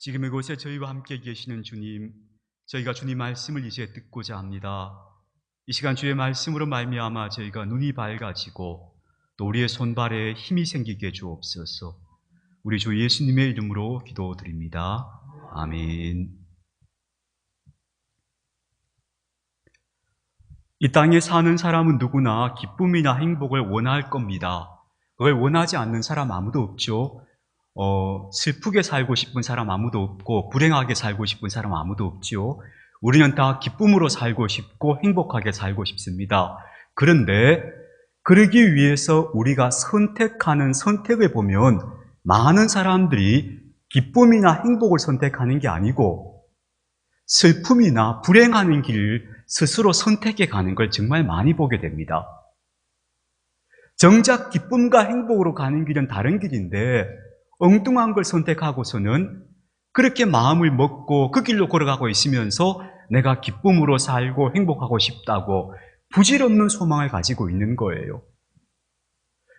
지금 이곳에 저희와 함께 계시는 주님, 저희가 주님 말씀을 이제 듣고자 합니다. 이 시간 주의 말씀으로 말미암아 저희가 눈이 밝아지고 또 우리의 손발에 힘이 생기게 주옵소서. 우리 주 예수님의 이름으로 기도드립니다. 아멘. 이 땅에 사는 사람은 누구나 기쁨이나 행복을 원할 겁니다. 그걸 원하지 않는 사람 아무도 없죠. 슬프게 살고 싶은 사람 아무도 없고 불행하게 살고 싶은 사람 아무도 없지요. 우리는 다 기쁨으로 살고 싶고 행복하게 살고 싶습니다. 그런데 그러기 위해서 우리가 선택하는 선택을 보면 많은 사람들이 기쁨이나 행복을 선택하는 게 아니고 슬픔이나 불행하는 길을 스스로 선택해 가는 걸 정말 많이 보게 됩니다. 정작 기쁨과 행복으로 가는 길은 다른 길인데 엉뚱한 걸 선택하고서는 그렇게 마음을 먹고 그 길로 걸어가고 있으면서 내가 기쁨으로 살고 행복하고 싶다고 부질없는 소망을 가지고 있는 거예요.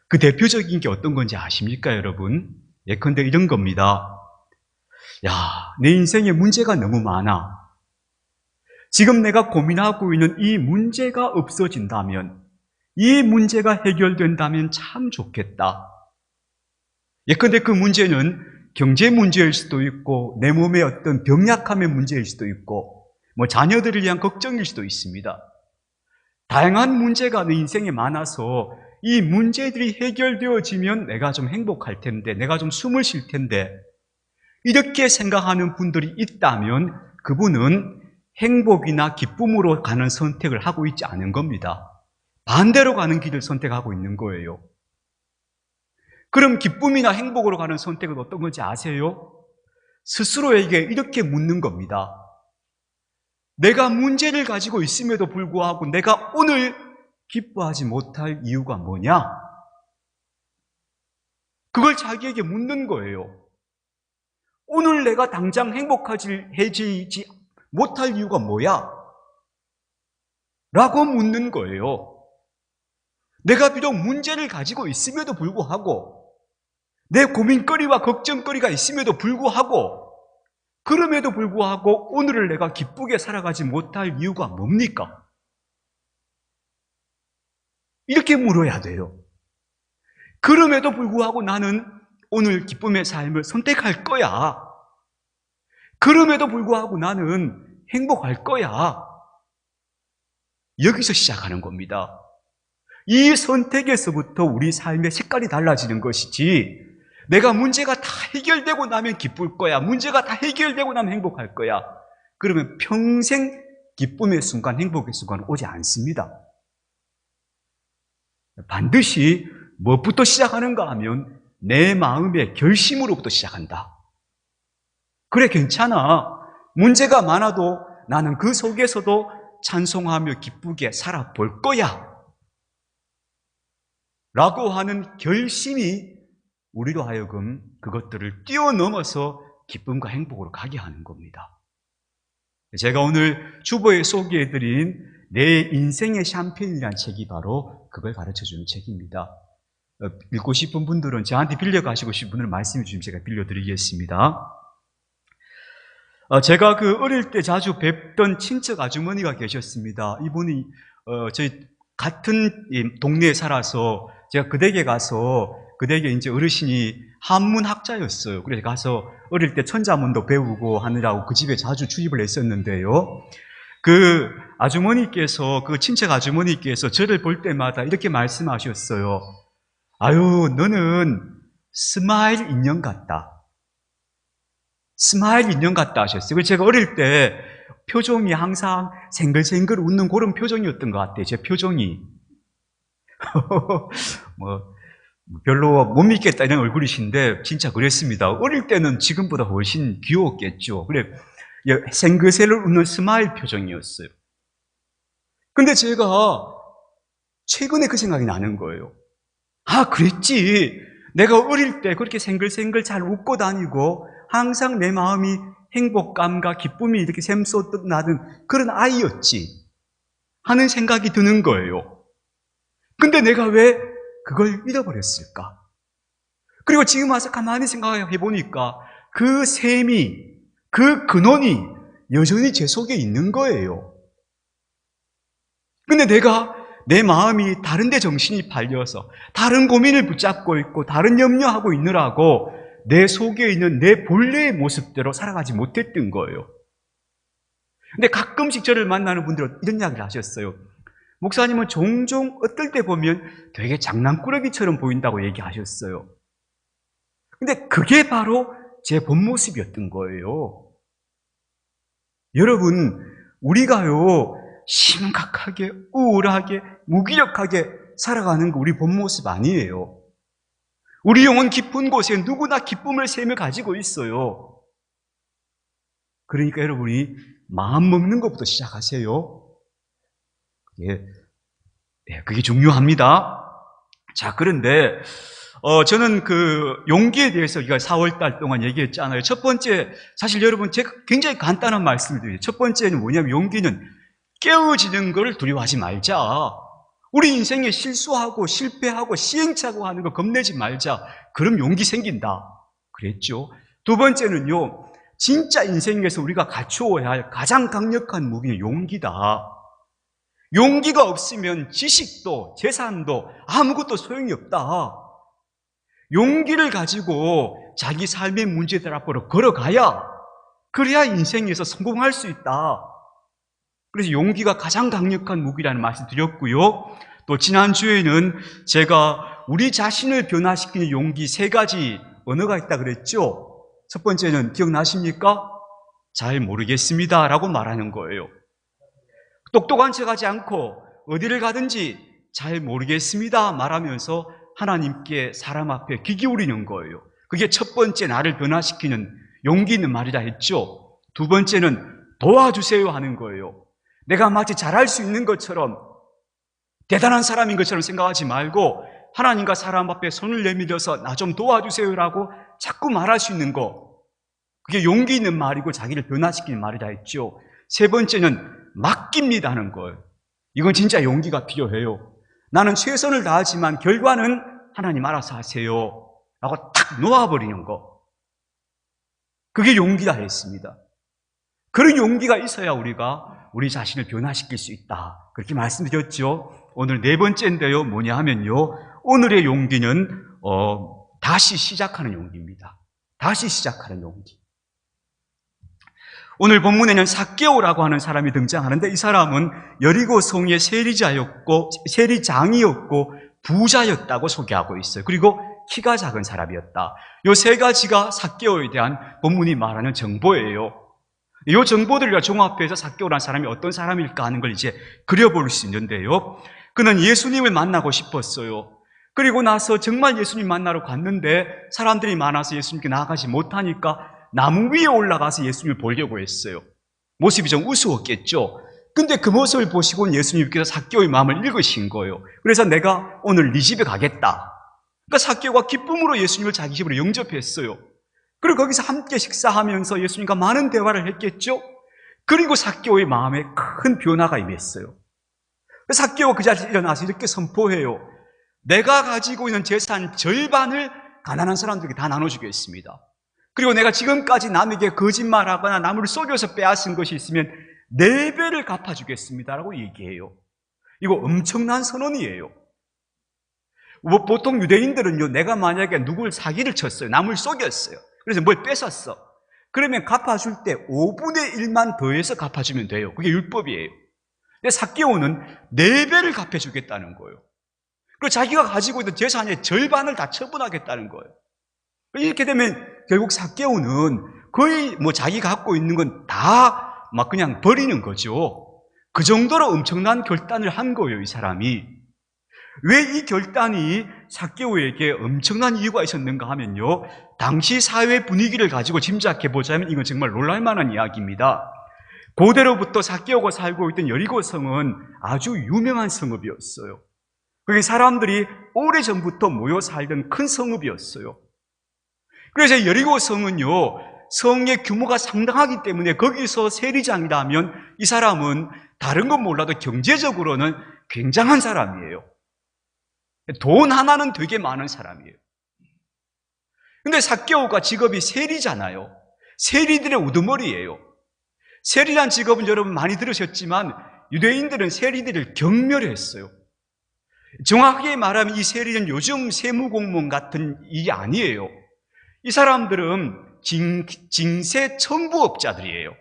그 대표적인 게 어떤 건지 아십니까, 여러분? 예컨대 이런 겁니다. 내 인생에 문제가 너무 많아. 지금 내가 고민하고 있는 이 문제가 없어진다면, 이 문제가 해결된다면 참 좋겠다. 예컨대 그 문제는 경제 문제일 수도 있고 내 몸의 어떤 병약함의 문제일 수도 있고 자녀들을 위한 걱정일 수도 있습니다. 다양한 문제가 내 인생에 많아서 이 문제들이 해결되어지면 내가 좀 행복할 텐데, 내가 좀 숨을 쉴 텐데, 이렇게 생각하는 분들이 있다면 그분은 행복이나 기쁨으로 가는 선택을 하고 있지 않은 겁니다. 반대로 가는 길을 선택하고 있는 거예요. 그럼 기쁨이나 행복으로 가는 선택은 어떤 건지 아세요? 스스로에게 이렇게 묻는 겁니다. 내가 문제를 가지고 있음에도 불구하고 내가 오늘 기뻐하지 못할 이유가 뭐냐? 그걸 자기에게 묻는 거예요. 오늘 내가 당장 행복해지지 못할 이유가 뭐야? 라고 묻는 거예요. 내가 비록 문제를 가지고 있음에도 불구하고 내 고민거리와 걱정거리가 있음에도 불구하고 그럼에도 불구하고 오늘을 내가 기쁘게 살아가지 못할 이유가 뭡니까? 이렇게 물어야 돼요. 그럼에도 불구하고 나는 오늘 기쁨의 삶을 선택할 거야. 그럼에도 불구하고 나는 행복할 거야. 여기서 시작하는 겁니다. 이 선택에서부터 우리 삶의 색깔이 달라지는 것이지, 내가 문제가 다 해결되고 나면 기쁠 거야, 문제가 다 해결되고 나면 행복할 거야, 그러면 평생 기쁨의 순간, 행복의 순간은 오지 않습니다. 반드시 무엇부터 시작하는가 하면 내 마음의 결심으로부터 시작한다. 그래, 괜찮아. 문제가 많아도 나는 그 속에서도 찬송하며 기쁘게 살아볼 거야 라고 하는 결심이 우리로 하여금 그것들을 뛰어넘어서 기쁨과 행복으로 가게 하는 겁니다. 제가 오늘 주보에 소개해드린 내 인생의 샴페인이라는 책이 바로 그걸 가르쳐주는 책입니다. 읽고 싶은 분들은 저한테 빌려가시고 싶은 분들은 말씀해 주시면 제가 빌려드리겠습니다. 제가 어릴 때 자주 뵙던 친척 아주머니가 계셨습니다. 이분이 저희 같은 동네에 살아서 제가 그 댁에 가서 그 댁에 이제 어르신이 한문학자였어요. 그래서 가서 어릴 때 천자문도 배우고 하느라고 그 집에 자주 출입을 했었는데요. 그 아주머니께서, 그 친척 아주머니께서 저를 볼 때마다 이렇게 말씀하셨어요. 아유, 너는 스마일 인형 같다. 스마일 인형 같다 하셨어요. 그래서 제가 어릴 때 표정이 항상 생글생글 웃는 그런 표정이었던 것 같아요. 제 표정이. 별로 못 믿겠다 이런 얼굴이신데 진짜 그랬습니다. 어릴 때는 지금보다 훨씬 귀여웠겠죠. 그래, 생글생글 웃는 스마일 표정이었어요. 근데 제가 최근에 그 생각이 나는 거예요. 그랬지. 내가 어릴 때 그렇게 생글생글 잘 웃고 다니고 항상 내 마음이 행복감과 기쁨이 이렇게 샘솟나는 그런 아이였지 하는 생각이 드는 거예요. 근데 내가 왜 그걸 잃어버렸을까? 그리고 지금 와서 가만히 생각해 보니까 그 셈이 그 근원이 여전히 제 속에 있는 거예요. 근데 내가 내 마음이 다른 데 정신이 팔려서 다른 고민을 붙잡고 있고 다른 염려하고 있느라고 내 속에 있는 내 본래의 모습대로 살아가지 못했던 거예요. 근데 가끔씩 저를 만나는 분들은 이런 이야기를 하셨어요. 목사님은 종종 어떨 때 보면 되게 장난꾸러기처럼 보인다고 얘기하셨어요. 근데 그게 바로 제 본 모습이었던 거예요. 여러분, 우리가요, 심각하게, 우울하게, 무기력하게 살아가는 거 우리 본 모습 아니에요. 우리 영혼 깊은 곳에 누구나 기쁨을 샘을 가지고 있어요. 그러니까 여러분이 마음 먹는 것부터 시작하세요. 그게 중요합니다. 자, 그런데 저는 그 용기에 대해서 우리가 4월달 동안 얘기했잖아요. 첫 번째, 사실 여러분 제가 굉장히 간단한 말씀을 드려요. 첫 번째는 뭐냐면 용기는 깨어지는 걸 두려워하지 말자. 우리 인생에 실수하고 실패하고 시행착오 하는 거 겁내지 말자. 그럼 용기 생긴다. 그랬죠. 두 번째는요, 진짜 인생에서 우리가 갖추어야 할 가장 강력한 무기는 용기다. 용기가 없으면 지식도 재산도 아무것도 소용이 없다. 용기를 가지고 자기 삶의 문제들 앞으로 걸어가야, 그래야 인생에서 성공할 수 있다. 그래서 용기가 가장 강력한 무기라는 말씀 드렸고요. 또 지난주에는 제가 우리 자신을 변화시키는 용기 3가지 언어가 있다 그랬죠. 첫 번째는 기억나십니까? 잘 모르겠습니다 라고 말하는 거예요. 똑똑한 척하지 않고 어디를 가든지 잘 모르겠습니다 말하면서 하나님께 사람 앞에 귀 기울이는 거예요. 그게 첫 번째 나를 변화시키는 용기 있는 말이라 했죠. 두 번째는 도와주세요 하는 거예요. 내가 마치 잘할 수 있는 것처럼 대단한 사람인 것처럼 생각하지 말고 하나님과 사람 앞에 손을 내밀어서 나 좀 도와주세요라고 자꾸 말할 수 있는 거, 그게 용기 있는 말이고 자기를 변화시키는 말이라 했죠. 세 번째는 맡깁니다는 거예요. 이건 진짜 용기가 필요해요. 나는 최선을 다하지만 결과는 하나님 알아서 하세요 라고 탁 놓아버리는 거, 그게 용기라 했습니다. 그런 용기가 있어야 우리가 우리 자신을 변화시킬 수 있다, 그렇게 말씀드렸죠. 오늘 4번째인데요, 뭐냐 하면요, 오늘의 용기는 다시 시작하는 용기입니다. 다시 시작하는 용기. 오늘 본문에는 삭개오라고 하는 사람이 등장하는데, 이 사람은 여리고성의 세리장이었고 부자였다고 소개하고 있어요. 그리고 키가 작은 사람이었다. 이 3가지가 삭개오에 대한 본문이 말하는 정보예요. 이 정보들을 종합해서 삭개오라는 사람이 어떤 사람일까 하는 걸 이제 그려볼 수 있는데요. 그는 예수님을 만나고 싶었어요. 그리고 나서 정말 예수님 만나러 갔는데 사람들이 많아서 예수님께 나아가지 못하니까 나무 위에 올라가서 예수님을 보려고 했어요. 모습이 좀 우스웠겠죠. 근데 그 모습을 보시고 예수님께서 삭개오의 마음을 읽으신 거예요. 그래서 내가 오늘 네 집에 가겠다. 그러니까 삭개오가 기쁨으로 예수님을 자기 집으로 영접했어요. 그리고 거기서 함께 식사하면서 예수님과 많은 대화를 했겠죠. 그리고 삭개오의 마음에 큰 변화가 임했어요. 삭개오가 그 자리에서 일어나서 이렇게 선포해요. 내가 가지고 있는 재산 절반을 가난한 사람들에게 다 나눠주겠습니다. 그리고 내가 지금까지 남에게 거짓말하거나 남을 속여서 빼앗은 것이 있으면 4배를 갚아주겠습니다라고 얘기해요. 이거 엄청난 선언이에요. 보통 유대인들은요, 내가 만약에 누굴 사기를 쳤어요, 남을 속였어요, 그래서 뭘 뺏었어, 그러면 갚아줄 때 5분의 1만 더해서 갚아주면 돼요. 그게 율법이에요. 근데 삭개오는 4배를 갚아주겠다는 거예요. 그리고 자기가 가지고 있는 재산의 절반을 다 처분하겠다는 거예요. 이렇게 되면 결국 삭개오는 거의 자기가 갖고 있는 건 다 막 그냥 버리는 거죠. 그 정도로 엄청난 결단을 한 거예요, 이 사람이. 왜 이 결단이 삭개오에게 엄청난 이유가 있었는가 하면요, 당시 사회 분위기를 가지고 짐작해 보자면 이건 정말 놀랄만한 이야기입니다. 고대로부터 삭개오가 살고 있던 여리고성은 아주 유명한 성읍이었어요. 그게 사람들이 오래전부터 모여 살던 큰 성읍이었어요. 그래서 여리고성은요, 성의 규모가 상당하기 때문에 거기서 세리장이라면 이 사람은 다른 건 몰라도 경제적으로는 굉장한 사람이에요. 돈 하나는 되게 많은 사람이에요. 근데 삭개오가 직업이 세리잖아요. 세리들의 우두머리예요. 세리란 직업은 여러분 많이 들으셨지만 유대인들은 세리들을 경멸했어요. 정확하게 말하면 이 세리는 요즘 세무공무원 같은 일이 아니에요. 이 사람들은 징세 청부업자들이에요.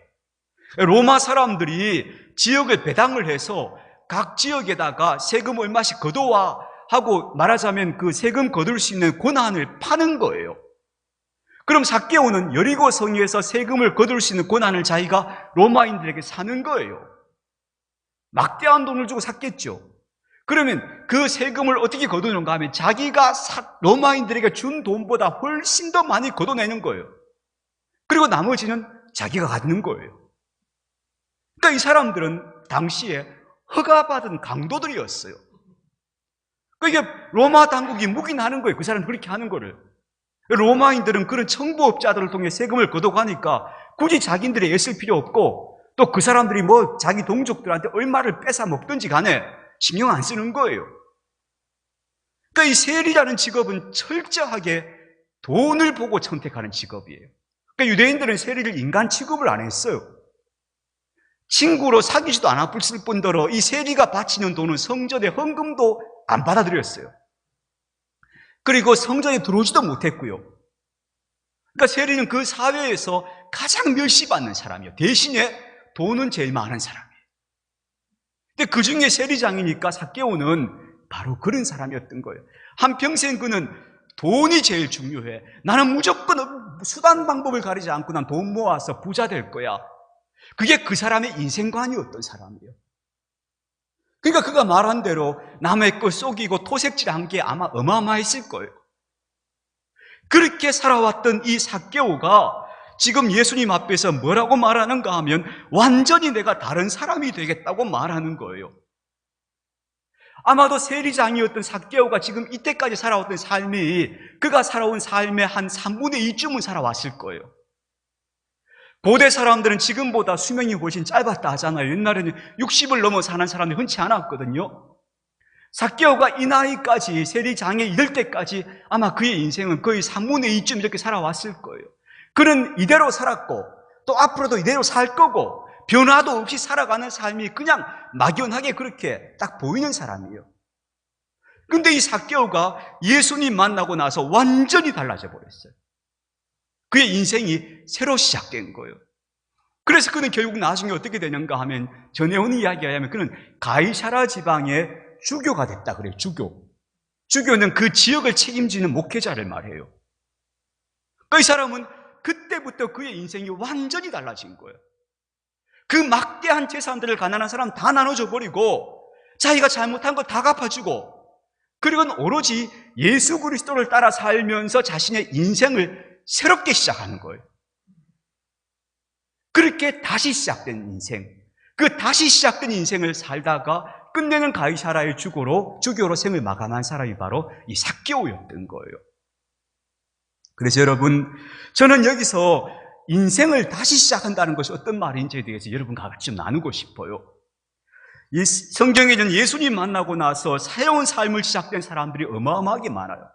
로마 사람들이 지역을 배당을 해서 각 지역에다가 세금 얼마씩 걷어와 하고 말하자면 그 세금 거둘 수 있는 권한을 파는 거예요. 그럼 삭개오는 여리고 성에서 세금을 거둘 수 있는 권한을 자기가 로마인들에게 사는 거예요. 막대한 돈을 주고 샀겠죠. 그러면 그 세금을 어떻게 거두는가 하면 자기가 로마인들에게 준 돈보다 훨씬 더 많이 걷어내는 거예요. 그리고 나머지는 자기가 갖는 거예요. 그러니까 이 사람들은 당시에 허가받은 강도들이었어요. 그러니까 로마 당국이 묵인하는 거예요. 그 사람은 그렇게 하는 거를. 로마인들은 그런 청부업자들을 통해 세금을 걷어가니까 굳이 자기들이 애쓸 필요 없고 또 그 사람들이 뭐 자기 동족들한테 얼마를 뺏어 먹든지 간에 신경 안 쓰는 거예요. 그러니까 이 세리라는 직업은 철저하게 돈을 보고 선택하는 직업이에요. 그러니까 유대인들은 세리를 인간 취급을 안 했어요. 친구로 사귀지도 않았을 뿐더러 이 세리가 바치는 돈은 성전의 헌금도 안 받아들였어요. 그리고 성전에 들어오지도 못했고요. 그러니까 세리는 그 사회에서 가장 멸시받는 사람이에요. 대신에 돈은 제일 많은 사람이에요. 근데 그 중에 세리장이니까 삭개오는 바로 그런 사람이었던 거예요. 한평생 그는 돈이 제일 중요해. 나는 무조건 수단 방법을 가리지 않고 난 돈 모아서 부자 될 거야. 그게 그 사람의 인생관이었던 사람이에요. 그러니까 그가 말한 대로 남의 것 속이고 토색질한 게 아마 어마어마했을 거예요. 그렇게 살아왔던 이 삭개오가 지금 예수님 앞에서 뭐라고 말하는가 하면 완전히 내가 다른 사람이 되겠다고 말하는 거예요. 아마도 세리장이었던 삭개오가 지금 이때까지 살아왔던 삶이 그가 살아온 삶의 한 3분의 2쯤은 살아왔을 거예요. 고대 사람들은 지금보다 수명이 훨씬 짧았다 하잖아요. 옛날에는 60을 넘어 사는 사람들이 흔치 않았거든요. 삭개오가 이 나이까지 세리장에 이를 때까지 아마 그의 인생은 거의 3분의 2쯤 이렇게 살아왔을 거예요. 그는 이대로 살았고 또 앞으로도 이대로 살 거고 변화도 없이 살아가는 삶이 그냥 막연하게 그렇게 딱 보이는 사람이에요. 그런데 이 삭개오가 예수님 만나고 나서 완전히 달라져 버렸어요. 그의 인생이 새로 시작된 거예요. 그래서 그는 결국 나중에 어떻게 되는가 하면 전해온 이야기에 하면 그는 가이사라 지방의 주교가 됐다 그래요. 주교는 그 지역을 책임지는 목회자를 말해요. 이 사람은 그때부터 그의 인생이 완전히 달라진 거예요. 그 막대한 재산들을 가난한 사람 다 나눠줘 버리고 자기가 잘못한 거 다 갚아주고 그리고는 오로지 예수 그리스도를 따라 살면서 자신의 인생을 새롭게 시작하는 거예요. 그렇게 다시 시작된 인생, 그 다시 시작된 인생을 살다가 끝내는 가이사라의 주교로 생을 마감한 사람이 바로 이 삭개오였던 거예요. 그래서 여러분, 저는 여기서 인생을 다시 시작한다는 것이 어떤 말인지에 대해서 여러분과 같이 좀 나누고 싶어요. 이 성경에는 예수님 만나고 나서 새로운 삶을 시작된 사람들이 어마어마하게 많아요.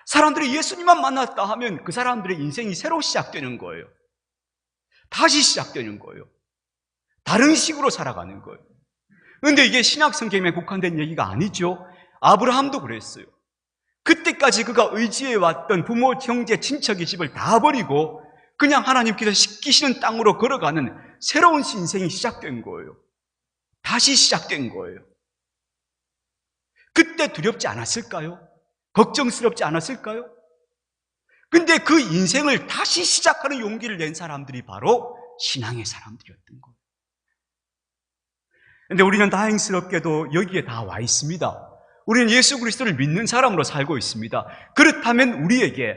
사람들이 예수님만 만났다 하면 그 사람들의 인생이 새로 시작되는 거예요. 다시 시작되는 거예요. 다른 식으로 살아가는 거예요. 그런데 이게 신약 성경에 국한된 얘기가 아니죠. 아브라함도 그랬어요. 그때까지 그가 의지해왔던 부모, 형제, 친척의 집을 다 버리고 그냥 하나님께서 시키시는 땅으로 걸어가는 새로운 인생이 시작된 거예요. 다시 시작된 거예요. 그때 두렵지 않았을까요? 걱정스럽지 않았을까요? 근데 그 인생을 다시 시작하는 용기를 낸 사람들이 바로 신앙의 사람들이었던 거예요. 근데 우리는 다행스럽게도 여기에 다 와 있습니다. 우리는 예수 그리스도를 믿는 사람으로 살고 있습니다. 그렇다면 우리에게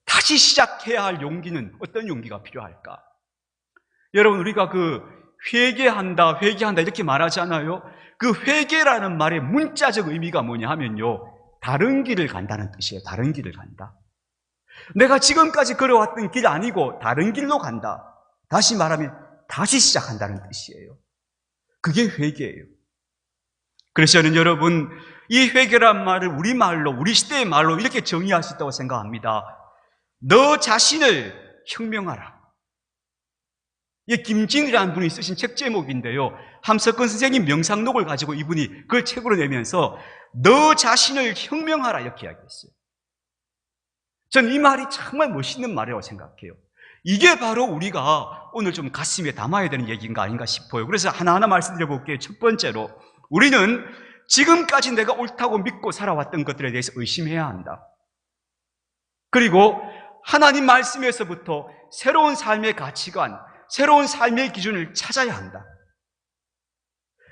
다시 시작해야 할 용기는 어떤 용기가 필요할까? 여러분, 우리가 회개한다 이렇게 말하잖아요. 그 회개라는 말의 문자적 의미가 뭐냐 하면요, 다른 길을 간다는 뜻이에요. 다른 길을 간다. 내가 지금까지 걸어왔던 길 아니고 다른 길로 간다. 다시 말하면 다시 시작한다는 뜻이에요. 그게 회개예요. 그래서 저는 여러분, 이 회개란 말을 우리말로, 우리 시대의 말로 이렇게 정의할 수 있다고 생각합니다. 너 자신을 혁명하라. 이게 김진이라는 분이 쓰신 책 제목인데요. 함석근 선생님 명상록을 가지고 이분이 그걸 책으로 내면서 너 자신을 혁명하라 이렇게 이야기했어요. 저는 이 말이 정말 멋있는 말이라고 생각해요. 이게 바로 우리가 오늘 좀 가슴에 담아야 되는 얘기인가 아닌가 싶어요. 그래서 하나하나 말씀드려 볼게요. 첫 번째로, 우리는 지금까지 내가 옳다고 믿고 살아왔던 것들에 대해서 의심해야 한다. 그리고 하나님 말씀에서부터 새로운 삶의 가치관, 새로운 삶의 기준을 찾아야 한다.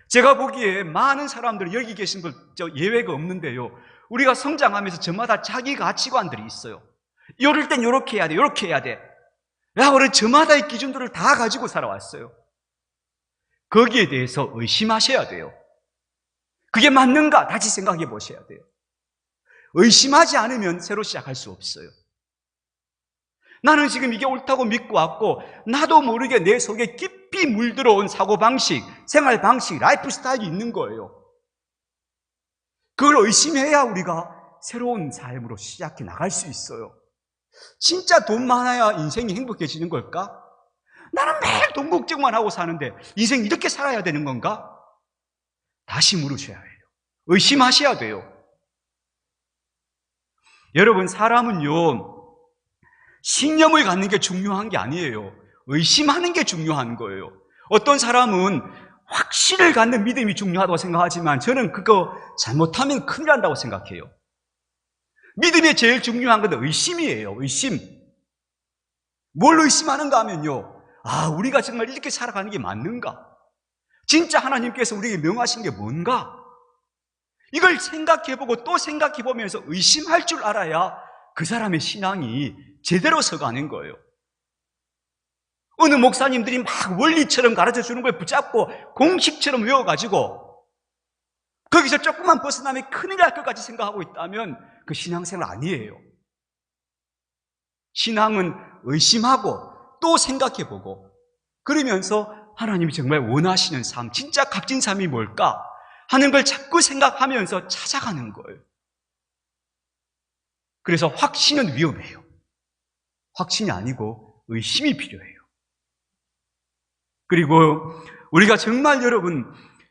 제가 보기에 많은 사람들이 여기 계신 분 예외가 없는데요. 우리가 성장하면서 저마다 자기 가치관들이 있어요. 이럴 땐 이렇게 해야 돼, 이렇게 해야 돼. 야, 우리 저마다의 기준들을 다 가지고 살아왔어요. 거기에 대해서 의심하셔야 돼요. 그게 맞는가? 다시 생각해 보셔야 돼요. 의심하지 않으면 새로 시작할 수 없어요. 나는 지금 이게 옳다고 믿고 왔고, 나도 모르게 내 속에 깊이 물들어온 사고방식, 생활방식, 라이프 스타일이 있는 거예요. 그걸 의심해야 우리가 새로운 삶으로 시작해 나갈 수 있어요. 진짜 돈 많아야 인생이 행복해지는 걸까? 나는 매일 돈 걱정만 하고 사는데 인생 이렇게 살아야 되는 건가? 다시 물으셔야 해요. 의심하셔야 돼요. 여러분, 사람은요, 신념을 갖는 게 중요한 게 아니에요. 의심하는 게 중요한 거예요. 어떤 사람은 확신을 갖는 믿음이 중요하다고 생각하지만 저는 그거 잘못하면 큰일 난다고 생각해요. 믿음이 제일 중요한 건 의심이에요. 의심. 뭘 의심하는가 하면요, 우리가 정말 이렇게 살아가는 게 맞는가? 진짜 하나님께서 우리에게 명하신 게 뭔가? 이걸 생각해보고 또 생각해보면서 의심할 줄 알아야 그 사람의 신앙이 제대로 서가는 거예요. 어느 목사님들이 막 원리처럼 가르쳐주는 걸 붙잡고 공식처럼 외워가지고 거기서 조금만 벗어나면 큰일 날 것까지 생각하고 있다면 그 신앙생활 아니에요. 신앙은 의심하고 또 생각해보고 그러면서 하나님이 정말 원하시는 삶, 진짜 값진 삶이 뭘까 하는 걸 자꾸 생각하면서 찾아가는 거예요. 그래서 확신은 위험해요. 확신이 아니고 의심이 필요해요. 그리고 우리가 정말 여러분,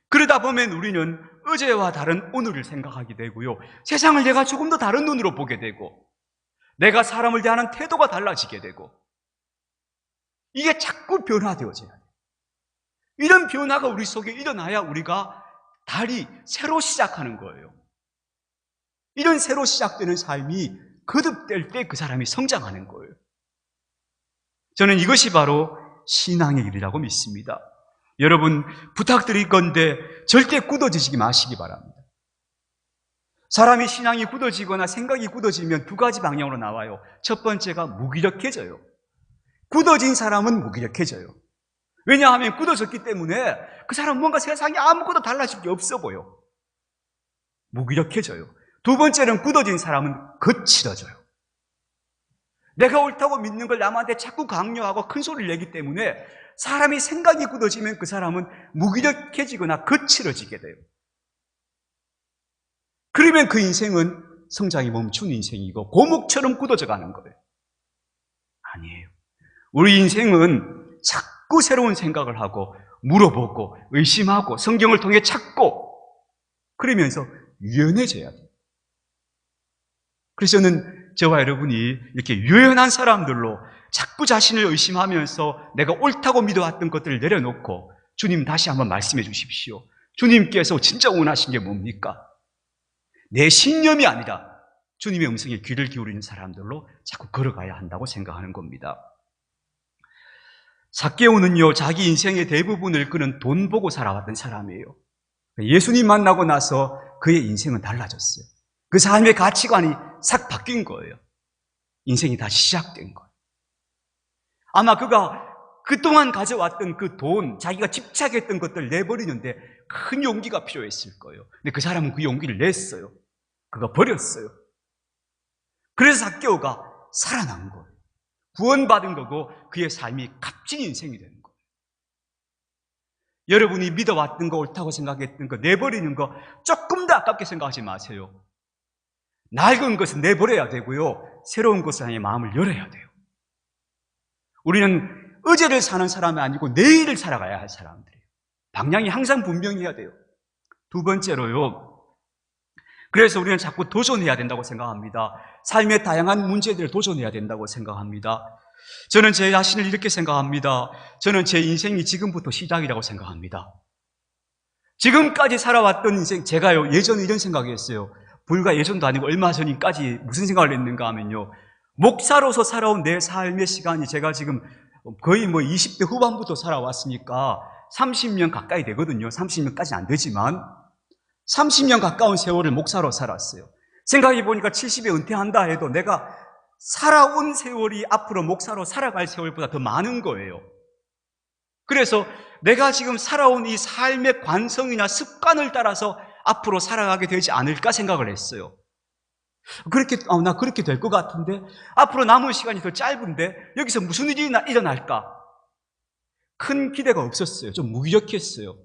그러다 보면 우리는 어제와 다른 오늘을 생각하게 되고요, 세상을 내가 조금 더 다른 눈으로 보게 되고, 내가 사람을 대하는 태도가 달라지게 되고, 이게 자꾸 변화되어져야 돼요. 이런 변화가 우리 속에 일어나야 우리가 달이 새로 시작하는 거예요. 이런 새로 시작되는 삶이 거듭될 때 그 사람이 성장하는 거예요. 저는 이것이 바로 신앙의 길이라고 믿습니다. 여러분, 부탁드릴 건데 절대 굳어지지 마시기 바랍니다. 사람이 신앙이 굳어지거나 생각이 굳어지면 두 가지 방향으로 나와요. 첫 번째가 무기력해져요. 굳어진 사람은 무기력해져요. 왜냐하면 굳어졌기 때문에 그 사람은 뭔가 세상에 아무것도 달라질 게 없어 보여. 무기력해져요. 두 번째는 굳어진 사람은 거칠어져요. 내가 옳다고 믿는 걸 남한테 자꾸 강요하고 큰 소리를 내기 때문에 사람이 생각이 굳어지면 그 사람은 무기력해지거나 거칠어지게 돼요. 그러면 그 인생은 성장이 멈춘 인생이고 고목처럼 굳어져 가는 거예요. 아니에요. 우리 인생은 자꾸 새로운 생각을 하고 물어보고 의심하고 성경을 통해 찾고 그러면서 유연해져야 돼요. 그래서 저는 저와 여러분이 이렇게 유연한 사람들로 자꾸 자신을 의심하면서 내가 옳다고 믿어왔던 것들을 내려놓고 주님 다시 한번 말씀해 주십시오. 주님께서 진짜 원하신 게 뭡니까? 내 신념이 아니라 주님의 음성에 귀를 기울이는 사람들로 자꾸 걸어가야 한다고 생각하는 겁니다. 삭개오는요, 자기 인생의 대부분을 그는 돈 보고 살아왔던 사람이에요. 예수님 만나고 나서 그의 인생은 달라졌어요. 그 삶의 가치관이 싹 바뀐 거예요. 인생이 다시 시작된 거예요. 아마 그가 그동안 가져왔던 그 돈, 자기가 집착했던 것들을 내버리는데 큰 용기가 필요했을 거예요. 근데 그 사람은 그 용기를 냈어요. 그가 버렸어요. 그래서 삭개오가 살아난 거예요. 구원받은 거고 그의 삶이 값진 인생이 되는 거예요. 여러분이 믿어왔던 거, 옳다고 생각했던 거 내버리는 거 조금 더 아깝게 생각하지 마세요. 낡은 것은 내버려야 되고요, 새로운 것을 향해 마음을 열어야 돼요. 우리는 어제를 사는 사람이 아니고 내일을 살아가야 할 사람들이에요. 방향이 항상 분명해야 돼요. 두 번째로요. 그래서 우리는 자꾸 도전해야 된다고 생각합니다. 삶의 다양한 문제들을 도전해야 된다고 생각합니다. 저는 제 자신을 이렇게 생각합니다. 저는 제 인생이 지금부터 시작이라고 생각합니다. 지금까지 살아왔던 인생, 제가요, 예전에 이런 생각이었어요. 불과 예전도 아니고 얼마 전까지 무슨 생각을 했는가 하면요. 목사로서 살아온 내 삶의 시간이 제가 지금 거의 20대 후반부터 살아왔으니까 30년 가까이 되거든요. 30년까지는 안 되지만 30년 가까운 세월을 목사로 살았어요. 생각해 보니까 70에 은퇴한다 해도 내가 살아온 세월이 앞으로 목사로 살아갈 세월보다 더 많은 거예요. 그래서 내가 지금 살아온 이 삶의 관성이나 습관을 따라서 앞으로 살아가게 되지 않을까 생각을 했어요. 나 그렇게 될 것 같은데, 앞으로 남은 시간이 더 짧은데, 여기서 무슨 일이 일어날까? 큰 기대가 없었어요. 좀 무기력했어요.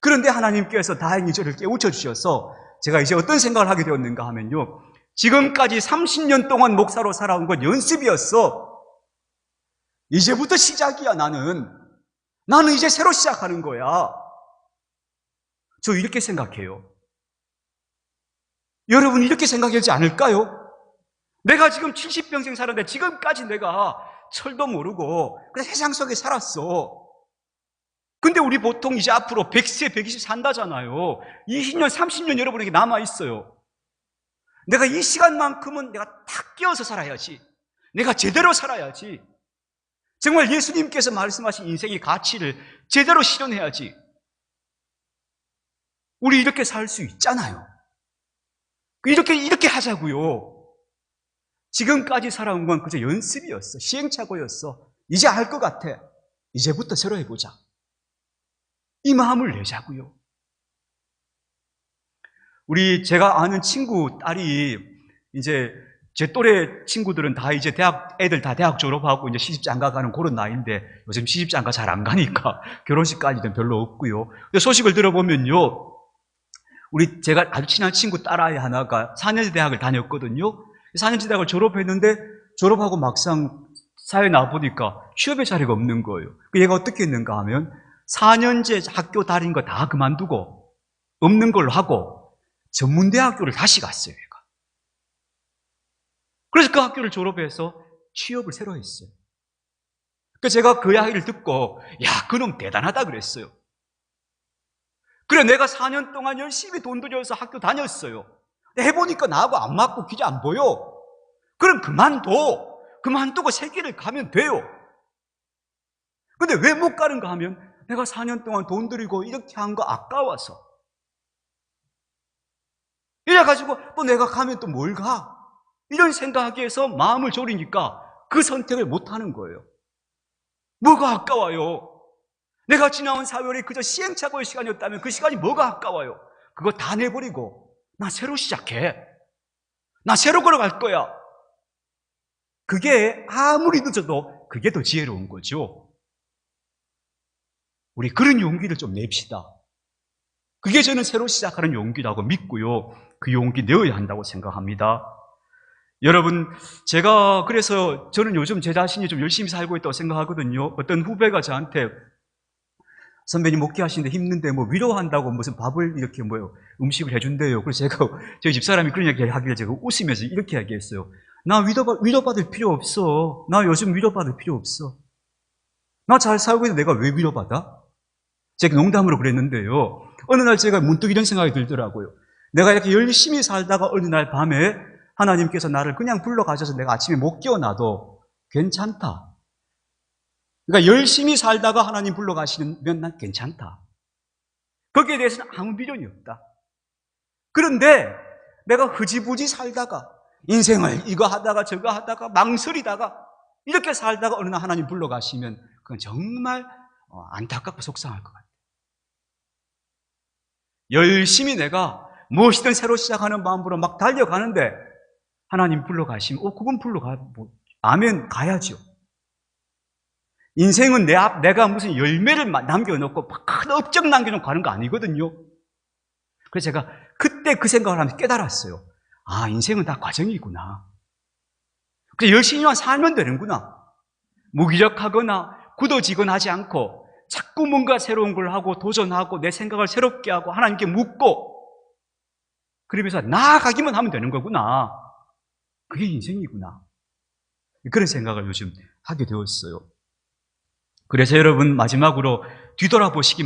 그런데 하나님께서 다행히 저를 깨우쳐 주셔서 제가 이제 어떤 생각을 하게 되었는가 하면요. 지금까지 30년 동안 목사로 살아온 건 연습이었어. 이제부터 시작이야, 나는 이제 새로 시작하는 거야. 저 이렇게 생각해요. 여러분 이렇게 생각하지 않을까요? 내가 지금 70평생 살았는데 지금까지 내가 철도 모르고 그냥 세상 속에 살았어. 근데 우리 보통 이제 앞으로 100세, 120 산다잖아요. 20년, 30년 여러분에게 남아있어요. 내가 이 시간만큼은 내가 탁 끼어서 살아야지. 내가 제대로 살아야지. 정말 예수님께서 말씀하신 인생의 가치를 제대로 실현해야지. 우리 이렇게 살 수 있잖아요. 이렇게 하자고요. 지금까지 살아온 건 그저 연습이었어. 시행착오였어. 이제 알 것 같아. 이제부터 새로 해보자. 이 마음을 내자고요. 제가 아는 친구 딸이 이제 제 또래 친구들은 다 이제 애들 다 대학 졸업하고 이제 시집장가 가는 그런 나이인데 요즘 시집장가 잘 안 가니까 결혼식까지는 별로 없고요. 소식을 들어보면요. 제가 아주 친한 친구 딸아이 하나가 4년제 대학을 다녔거든요. 4년제 대학을 졸업했는데 졸업하고 막상 사회에 나와보니까 취업의 자리가 없는 거예요. 얘가 어떻게 했는가 하면 4년제 학교 다닌 거 다 그만두고 없는 걸로 하고 전문대학교를 다시 갔어요, 얘가. 그래서 그 학교를 졸업해서 취업을 새로 했어요. 그래서 제가 그 이야기를 듣고 야, 그놈 대단하다 그랬어요. 그래, 내가 4년 동안 열심히 돈 들여서 학교 다녔어요. 해보니까 나하고 안 맞고 길이 안 보여. 그럼 그만두고 새 길을 가면 돼요. 근데 왜 못 가는가 하면 내가 4년 동안 돈 들이고 이렇게 한 거 아까워서. 이래가지고 또 내가 가면 또 뭘 가? 이런 생각에서 마음을 졸이니까 그 선택을 못 하는 거예요. 뭐가 아까워요? 내가 지나온 사월이 그저 시행착오의 시간이었다면 그 시간이 뭐가 아까워요? 그거 다 내버리고 나 새로 시작해. 나 새로 걸어갈 거야. 그게 아무리 늦어도 그게 더 지혜로운 거죠. 우리 그런 용기를 좀 냅시다. 그게 저는 새로 시작하는 용기라고 믿고요. 그 용기 내어야 한다고 생각합니다. 여러분, 그래서 저는 요즘 제 자신이 좀 열심히 살고 있다고 생각하거든요. 어떤 후배가 저한테 선배님 목회하시는데 힘든데 위로한다고 무슨 밥을 이렇게 음식을 해준대요. 그래서 제가 저희 집사람이 그런 얘기 하길래 제가 웃으면서 이렇게 얘기했어요. 나 위로받을 필요 없어. 나 요즘 위로받을 필요 없어. 나 잘 살고 있는데 내가 왜 위로받아? 제가 농담으로 그랬는데요. 어느 날 제가 문득 이런 생각이 들더라고요. 내가 이렇게 열심히 살다가 어느 날 밤에 하나님께서 나를 그냥 불러가셔서 내가 아침에 못 깨어나도 괜찮다. 그러니까 열심히 살다가 하나님 불러가시면 난 괜찮다. 거기에 대해서는 아무 미련이 없다. 그런데 내가 흐지부지 살다가 인생을 이거 하다가 저거 하다가 망설이다가 이렇게 살다가 어느 날 하나님 불러가시면 그건 정말 안타깝고 속상할 것 같아요. 열심히 내가 무엇이든 새로 시작하는 마음으로 막 달려가는데 하나님 불러가시면 그건 아멘 가야죠. 인생은 내가 무슨 열매를 남겨놓고 큰 업적 남겨놓고 가는 거 아니거든요. 그래서 제가 그때 그 생각을 하면서 깨달았어요. 아, 인생은 다 과정이구나. 그래서 열심히만 살면 되는구나. 무기력하거나 굳어지거나 하지 않고 자꾸 뭔가 새로운 걸 하고 도전하고 내 생각을 새롭게 하고 하나님께 묻고 그러면서 나아가기만 하면 되는 거구나. 그게 인생이구나. 그런 생각을 요즘 하게 되었어요. 그래서 여러분 마지막으로 뒤돌아보시기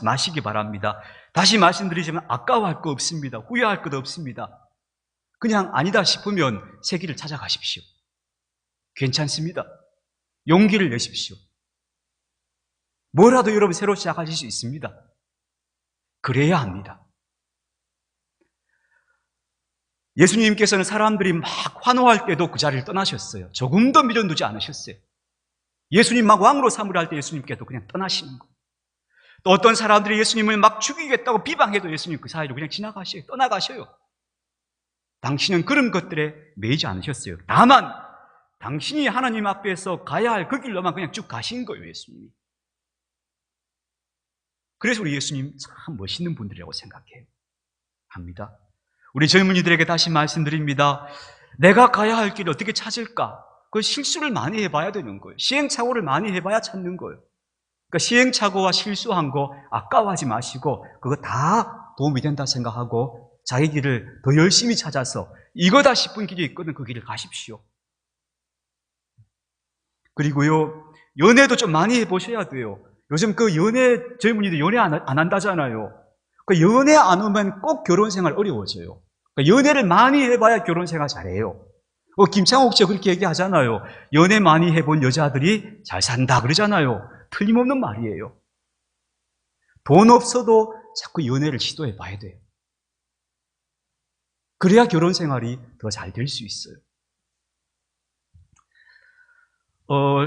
마시기 바랍니다. 다시 말씀드리지만 아까워할 거 없습니다. 후회할 것도 없습니다. 그냥 아니다 싶으면 새 길을 찾아가십시오. 괜찮습니다. 용기를 내십시오. 뭐라도 여러분 새로 시작하실 수 있습니다. 그래야 합니다. 예수님께서는 사람들이 막 환호할 때도 그 자리를 떠나셨어요. 조금도 미련 두지 않으셨어요. 예수님 막 왕으로 삼으려 할 때 예수님께도 그냥 떠나시는 거예요. 또 어떤 사람들이 예수님을 막 죽이겠다고 비방해도 예수님 그 사이로 그냥 지나가셔요. 떠나가셔요. 당신은 그런 것들에 매이지 않으셨어요. 다만 당신이 하나님 앞에서 가야 할 그 길로만 그냥 쭉 가신 거예요, 예수님이. 그래서 우리 예수님 참 멋있는 분들이라고 생각해요. 합니다. 우리 젊은이들에게 다시 말씀드립니다. 내가 가야 할 길을 어떻게 찾을까? 그 실수를 많이 해봐야 되는 거예요. 시행착오를 많이 해봐야 찾는 거예요. 그러니까 시행착오와 실수한 거 아까워하지 마시고 그거 다 도움이 된다 생각하고 자기 길을 더 열심히 찾아서 이거다 싶은 길이 있거든 그 길을 가십시오. 그리고요, 연애도 좀 많이 해보셔야 돼요. 요즘 그 젊은이들 연애 안 한다잖아요. 그 연애 안 하면 꼭 결혼 생활 어려워져요. 그러니까 연애를 많이 해봐야 결혼 생활 잘해요. 김창옥 씨가 그렇게 얘기하잖아요. 연애 많이 해본 여자들이 잘 산다 그러잖아요. 틀림없는 말이에요. 돈 없어도 자꾸 연애를 시도해 봐야 돼요. 그래야 결혼 생활이 더 잘 될 수 있어요.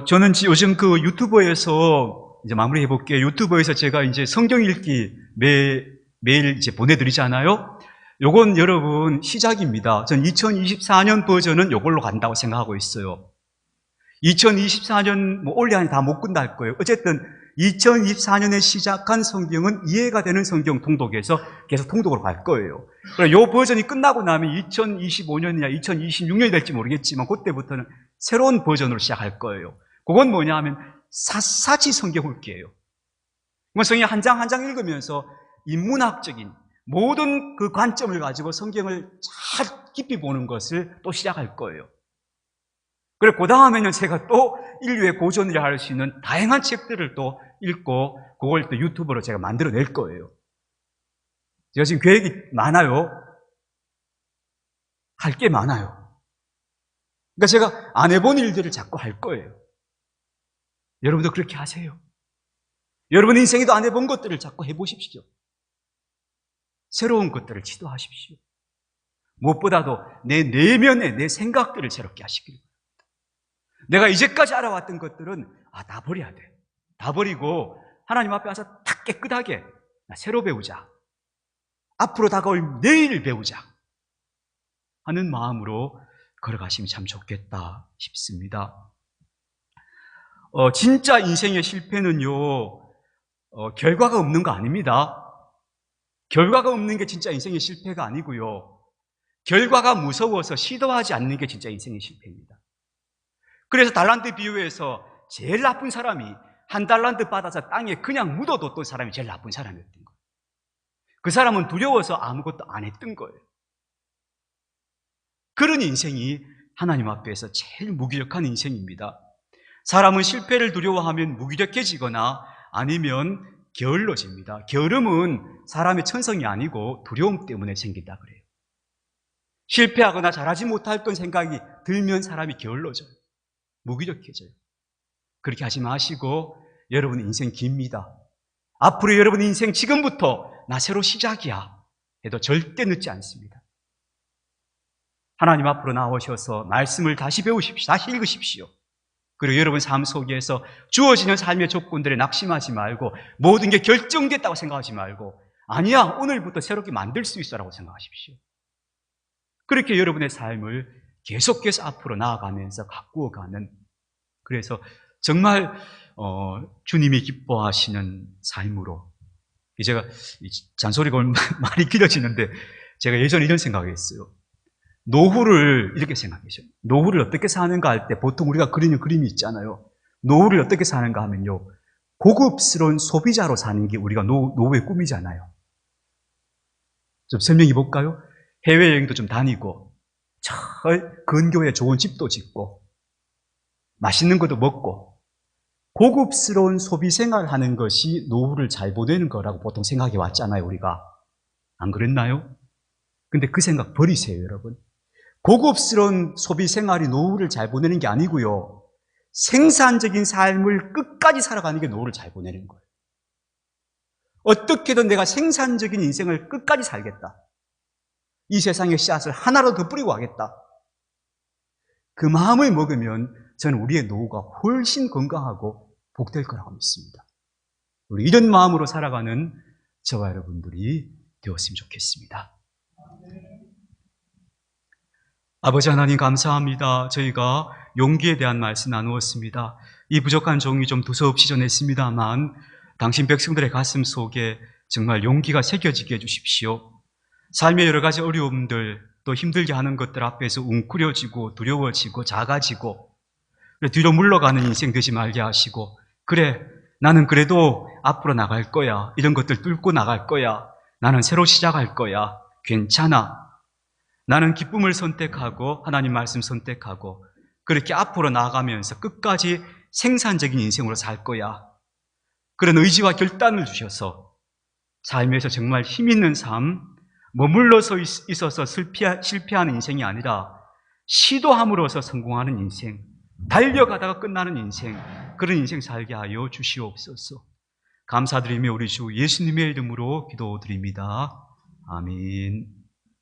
저는 요즘 그 유튜버에서 이제 마무리해 볼게요. 유튜버에서 제가 이제 성경 읽기 매일 이제 보내드리잖아요. 요건 여러분 시작입니다. 전 2024년 버전은 요걸로 간다고 생각하고 있어요. 2024년 올해 안에 다 못 끝날 거예요. 어쨌든 2024년에 시작한 성경은 이해가 되는 성경 통독에서 계속 통독으로 갈 거예요. 요 버전이 끝나고 나면 2025년이나 2026년이 될지 모르겠지만 그때부터는 새로운 버전으로 시작할 거예요. 그건 뭐냐 하면 샅샅이 성경 읽기예요. 성경 한 장 한 장 읽으면서 인문학적인 모든 그 관점을 가지고 성경을 잘 깊이 보는 것을 또 시작할 거예요. 그리고 그 다음에는 제가 또 인류의 고전이라 할 수 있는 다양한 책들을 또 읽고 그걸 또 유튜브로 제가 만들어낼 거예요. 제가 지금 계획이 많아요. 할 게 많아요. 그러니까 제가 안 해본 일들을 자꾸 할 거예요. 여러분도 그렇게 하세요. 여러분 인생에도 안 해본 것들을 자꾸 해보십시오. 새로운 것들을 시도하십시오. 무엇보다도 내 내면의 내 생각들을 새롭게 하시길 바랍니다. 내가 이제까지 알아왔던 것들은 다 버려야 돼. 다 버리고 하나님 앞에 와서 딱 깨끗하게 새로 배우자. 앞으로 다가올 내일 배우자 하는 마음으로 걸어가시면 참 좋겠다 싶습니다. 진짜 인생의 실패는요, 결과가 없는 거 아닙니다. 결과가 없는 게 진짜 인생의 실패가 아니고요. 결과가 무서워서 시도하지 않는 게 진짜 인생의 실패입니다. 그래서 달란트 비유에서 제일 나쁜 사람이 한 달란트 받아서 땅에 그냥 묻어뒀던 사람이 제일 나쁜 사람이었던 거예요. 그 사람은 두려워서 아무것도 안 했던 거예요. 그런 인생이 하나님 앞에서 제일 무기력한 인생입니다. 사람은 실패를 두려워하면 무기력해지거나 아니면 게을러집니다. 게으름은 사람의 천성이 아니고 두려움 때문에 생긴다 그래요. 실패하거나 잘하지 못했던 생각이 들면 사람이 게을러져요. 무기력해져요. 그렇게 하지 마시고 여러분 인생 깁니다. 앞으로 여러분 인생 지금부터 나 새로 시작이야 해도 절대 늦지 않습니다. 하나님 앞으로 나오셔서 말씀을 다시 배우십시오. 다시 읽으십시오. 그리고 여러분 삶 속에서 주어지는 삶의 조건들에 낙심하지 말고 모든 게 결정됐다고 생각하지 말고 아니야 오늘부터 새롭게 만들 수 있어라고 생각하십시오. 그렇게 여러분의 삶을 계속해서 앞으로 나아가면서 가꾸어가는, 그래서 정말 주님이 기뻐하시는 삶으로, 제가 잔소리가 많이 길어지는데 제가 예전에 이런 생각을 했어요. 노후를 이렇게 생각했어요. 노후를 어떻게 사는가 할 때 보통 우리가 그리는 그림이 있잖아요. 노후를 어떻게 사는가 하면요, 고급스러운 소비자로 사는 게 우리가 노후의 꿈이잖아요. 좀 설명해 볼까요? 해외여행도 좀 다니고, 저 근교에 좋은 집도 짓고, 맛있는 것도 먹고, 고급스러운 소비 생활을 하는 것이 노후를 잘 보내는 거라고 보통 생각해 왔잖아요, 우리가. 안 그랬나요? 근데 그 생각 버리세요, 여러분. 고급스러운 소비 생활이 노후를 잘 보내는 게 아니고요, 생산적인 삶을 끝까지 살아가는 게 노후를 잘 보내는 거예요. 어떻게든 내가 생산적인 인생을 끝까지 살겠다. 이 세상의 씨앗을 하나라도 더 뿌리고 가겠다. 그 마음을 먹으면 저는 우리의 노후가 훨씬 건강하고 복될 거라고 믿습니다. 우리 이런 마음으로 살아가는 저와 여러분들이 되었으면 좋겠습니다. 아버지 하나님 감사합니다. 저희가 용기에 대한 말씀 나누었습니다. 이 부족한 종이 좀 두서없이 전했습니다만 당신 백성들의 가슴 속에 정말 용기가 새겨지게 해주십시오. 삶의 여러 가지 어려움들, 또 힘들게 하는 것들 앞에서 웅크려지고 두려워지고 작아지고 뒤로 물러가는 인생 되지 말게 하시고, 그래, 나는 그래도 앞으로 나갈 거야. 이런 것들 뚫고 나갈 거야. 나는 새로 시작할 거야. 괜찮아. 나는 기쁨을 선택하고 하나님 말씀 선택하고 그렇게 앞으로 나아가면서 끝까지 생산적인 인생으로 살 거야. 그런 의지와 결단을 주셔서 삶에서 정말 힘 있는 삶, 머물러서 있어서 실패하는 인생이 아니라 시도함으로써 성공하는 인생, 달려가다가 끝나는 인생, 그런 인생 살게 하여 주시옵소서. 감사드리며 우리 주 예수님의 이름으로 기도드립니다. 아멘.